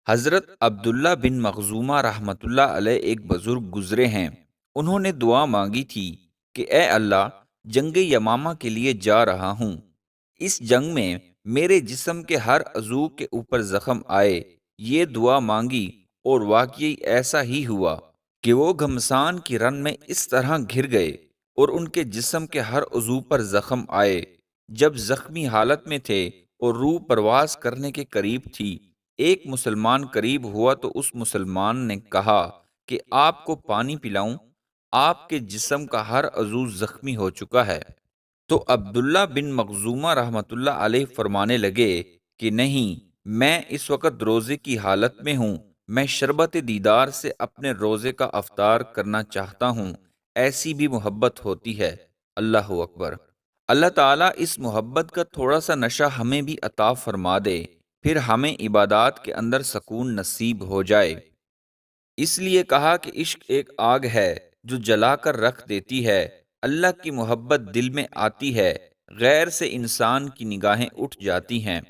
حضرت عبداللہ بن مخزومہ رحمۃ اللہ علیہ ایک بزرگ گزرے ہیں۔ انہوں نے دعا مانگی تھی کہ اے اللہ، جنگ یمامہ کے لیے جا رہا ہوں۔ اس جنگ میں میرے جسم کے ہر عضو کے اوپر زخم آئے۔ یہ دعا مانگی اور واقعی ایسا ہی ہوا کہ وہ گھمسان کی رن میں اس طرح گر گئے اور ان کے جسم کے ہر عضو پر زخم آئے۔ جب زخمی حالت میں تھے اور روح پرواز کرنے کے قریب تھی، ایک مسلمان قریب ہوا تو اس مسلمان نے کہا کہ آپ کو پانی پلاؤں؟ آپ کے جسم کا ہر عضو زخمی ہو چکا ہے۔ تو عبداللہ بن مخزومہ رحمۃ اللہ علیہ فرمانے لگے کہ نہیں، میں اس وقت روزے کی حالت میں ہوں، میں شربت دیدار سے اپنے روزے کا افطار کرنا چاہتا ہوں۔ ایسی بھی محبت ہوتی ہے۔ اللہ اکبر۔ اللہ تعالیٰ اس محبت کا تھوڑا سا نشہ ہمیں بھی عطا فرما دے، پھر ہمیں عبادات کے اندر سکون نصیب ہو جائے۔ اس لیے کہا کہ عشق ایک آگ ہے جو جلا کر رکھ دیتی ہے۔ اللہ کی محبت دل میں آتی ہے، غیر سے انسان کی نگاہیں اٹھ جاتی ہیں۔